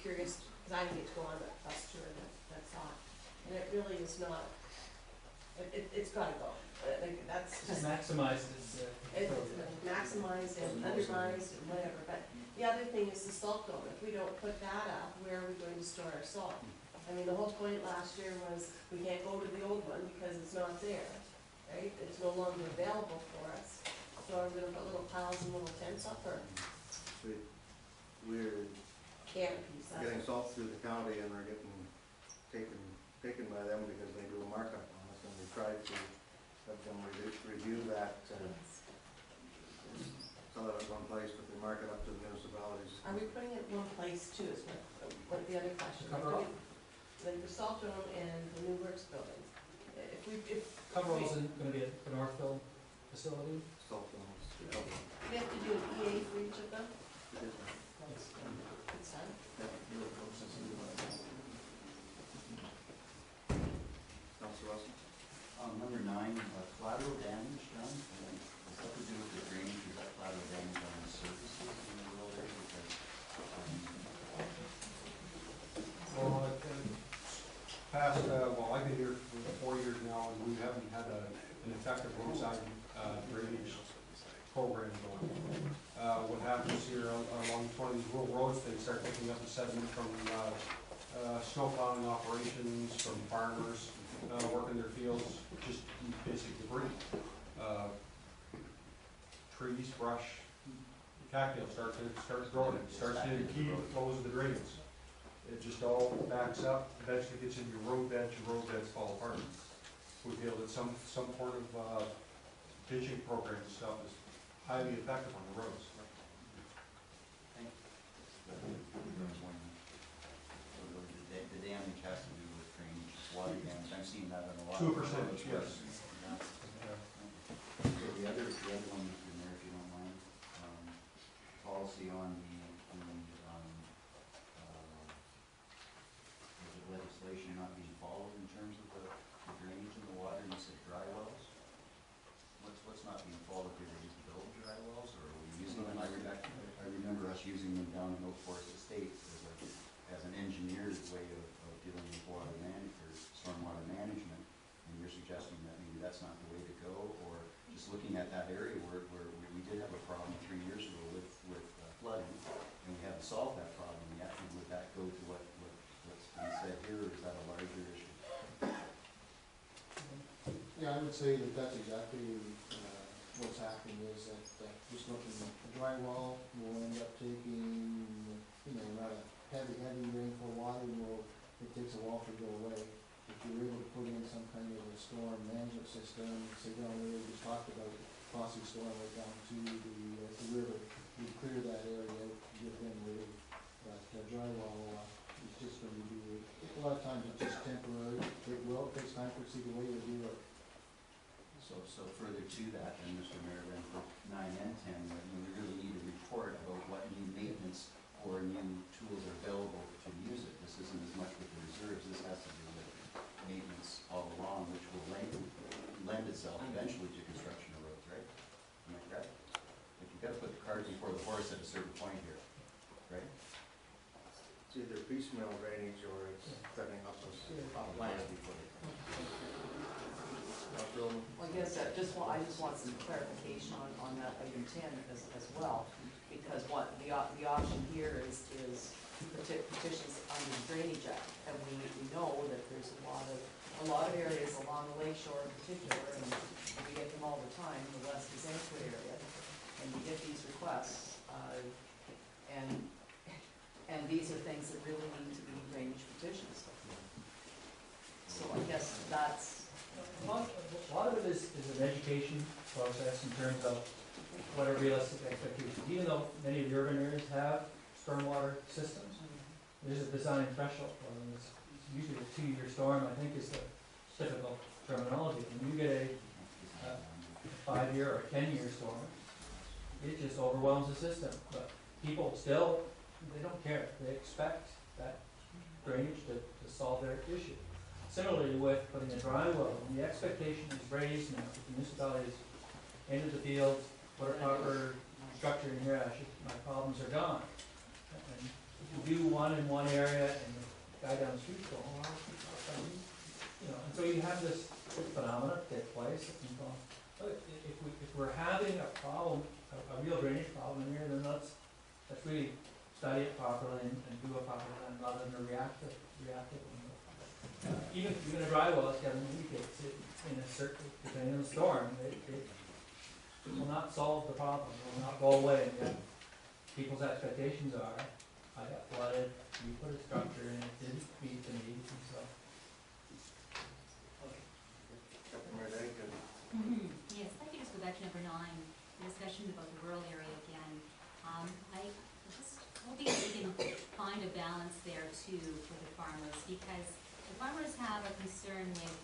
curious, because I didn't get to go on that bus tour that saw it, and it really is not, it's gotta go. Like, that's Just just, maximize its, it's maximized and undermined and whatever, but the other thing is the salt dome. If we don't put that up, where are we going to store our salt? I mean, the whole point last year was we can't go to the old one because it's not there, right? It's no longer available for us. So are we gonna put little piles and little tents up, or We're canopies? getting salt through the county and we're getting taken by them because they do a markup on us, and we tried to have them review that, sell it at one place, but they mark it up to the municipalities. Are we putting it in one place too, is what the other question? Cover all? Like the salt dome and the new works building. If Coverall isn't gonna be at the Northville facility? Salt domes. we have to do an EA for each of them, That's, it's done. Councilor Russell? Number 9, collateral damage, John. Does that to do with the drainage, or is that collateral damage on the surfaces in the rural area? Because, Well, I've been here for 4 years now, and we haven't had an effective roadside drainage program going. What happens here along 20 rural roads, they start picking up the sediment from snow plowing operations, from farmers working their fields, just basic debris. Trees, brush, cattails start growing, it starts to impede the flows of the drains. It just all backs up, eventually gets into your roadbeds fall apart. We feel that some sort of ditching program and stuff is highly effective on the roads. the damage has to do with drainage, water damage. I'm seeing that in a lot 2%, of roads. yes. So the other one, Mr. Mayor, if you don't mind, policy on the legislation not being followed in terms of the drainage in the water. You said dry wells. What's not being followed here? They just build dry wells, or are we using them? I remember us using them down in Oak Forest Estates as an engineered way of dealing with water or stormwater management. And you're suggesting that maybe that's not the way to go, or just looking at that area where we did have a problem 3 years ago with flooding, and we haven't solved that problem yet. And would that go to what's been said here, or is that a larger issue? Yeah, I would say that that's exactly what's happening, is that just looking at the dry well, we'll end up taking, not a heavy rainfall water, it takes a while to go away. If you're able to put in some kind of a storm management system, say down there, we just talked about crossing storm right down to the river, you clear that area out, give them relief. But dry well is just going to be, a lot of times it's just temporary. It takes time to see the way to do it. So further to that, then, Mr. Mayor, then for 9 and 10, we really need a report about what new maintenance or new tools are available to use it. This isn't as much with the reserves. This has to do with maintenance all along, which will lend itself eventually to construction of roads, right? Am I correct? Like, you've got to put the cart before the horse at a certain point here, right? It's either piecemeal drainage or it's setting up a plan before they come. Well, I guess I just want some clarification on that item 10 as well, because what the option here is petitions under the Drainage Act, and we know that there's a lot of areas along the lake shore in particular, and we get them all the time, the West Sanctuary area, and we get these requests, and these are things that really need to be drainage petitions. So I guess that's. a lot of it is an education process in terms of what are realistic expectations. Even though many of the urban areas have stormwater systems, there's a design threshold. It's usually a 2-year storm, I think, is the typical terminology. When you get a 5-year or 10-year storm, it just overwhelms the system. But people still, they don't care. They expect that drainage to solve their issue. Similarly with putting a dry well, the expectation is raised now that the municipalities into the fields, put a proper structure in here, my problems are gone. And do one in one area and the guy down the street's going, well, you know, and so you have this phenomena take place, and so, if we're having a problem, a real drainage problem in here, then let's really study it properly and do a proper plan rather than a reactive. Even a dry well that's got an leakage in a certain, depending on the storm, it will not solve the problem, it will not go away, and yet people's expectations are, I got flooded, you put a structure in, it didn't meet the needs, and so. Yes, if I could just go back to number 9, the discussion about the rural area again. I just hoping that we can find a balance there too for the farmers, because the farmers have a concern with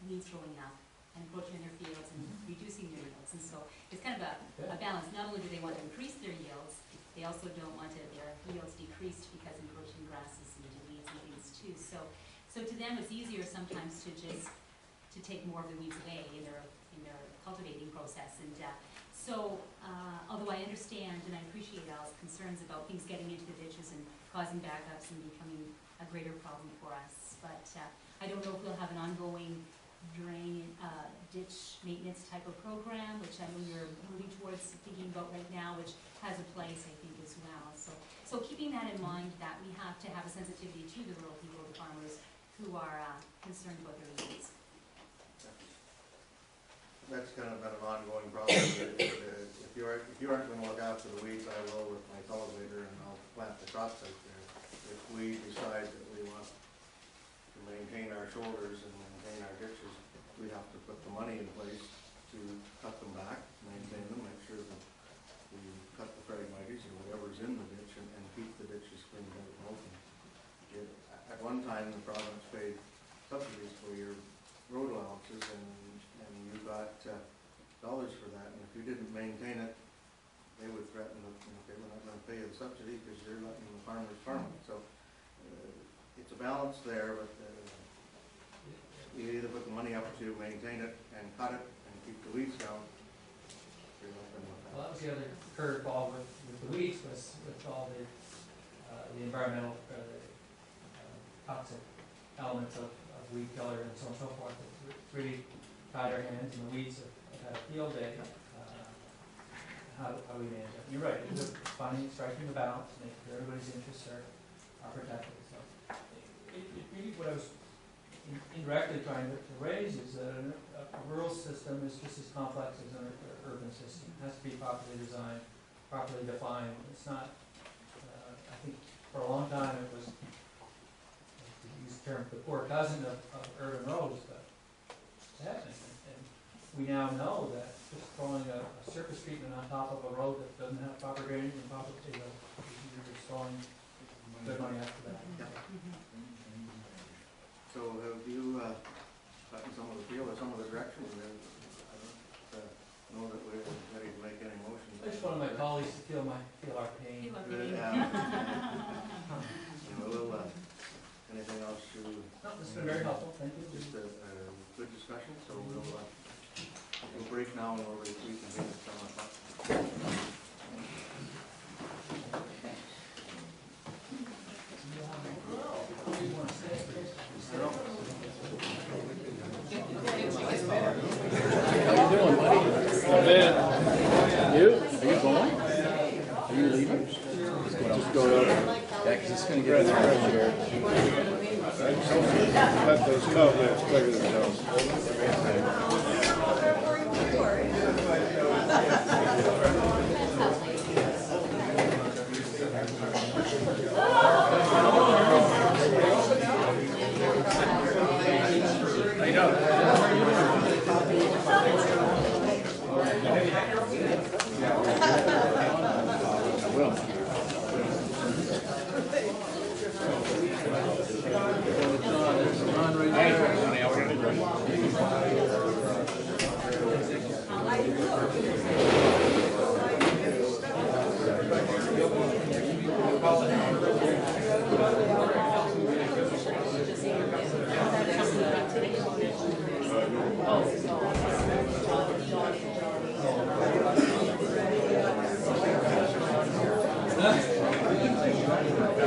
weeds growing up and encroaching in their fields and reducing their yields, and so it's kind of a balance. Not only do they want to increase their yields, they also don't want their yields decreased because encroaching grasses and weeds and things too. So to them, it's easier sometimes to just to take more of the weeds away in their cultivating process. And although I understand and I appreciate Al's concerns about things getting into the ditches and causing backups and becoming a greater problem for us, but I don't know if we'll have an ongoing ditch maintenance type of program, which I know you're moving towards thinking about right now, which has a place, I think, as well. So keeping that in mind, that we have to have a sensitivity to the rural people, the farmers, who are concerned about their needs. That's kind of been an ongoing problem. If you aren't gonna look after the weeds, I will with my cultivator, and I'll plant the crops out there. If we decide that we want to maintain our shoulders and maintain our ditches, we have to put the money in place to cut them back, maintain them, make sure that we cut the phragmites or whatever's in the ditch and keep the ditches cleaned out and open. At one time, the province paid subsidies for your road allowances, and you got dollars for that, and if you didn't maintain it, they would threaten that, okay, we're not gonna pay you the subsidy because you're letting the farmers farm it. So it's a balance there, but you either put the money up to maintain it and cut it and keep the weeds down. Well, that was the other curveball with the weeds, was with all the environmental, toxic elements of weed killer and so on and so forth. It's really tied our hands, and the weeds have had a field day. How we manage it. You're right, it's finding, striking the balance, making sure everybody's interests are protected. So really what I was indirectly trying to raise is that a rural system is just as complex as an urban system. It has to be properly designed, properly defined. It's not, I think for a long time it was, to use the term, the poor cousin of urban roads, but it's happening. And we now know that just throwing a surface treatment on top of a road that doesn't have proper drainage and proper, you're just throwing good money after that. So have you gotten some of the feel or some of the direction? I don't know that we're ready to make any motions. I just wanted my colleagues to feel our pain. Anything else to? No, this has been very helpful, thank you. Just a good discussion, so we'll break now and we'll reconvene at 7 o'clock. You? Are you going? Are you leaving? Just go over. Yeah, because it's going to get hard here. Let those comments clear themselves.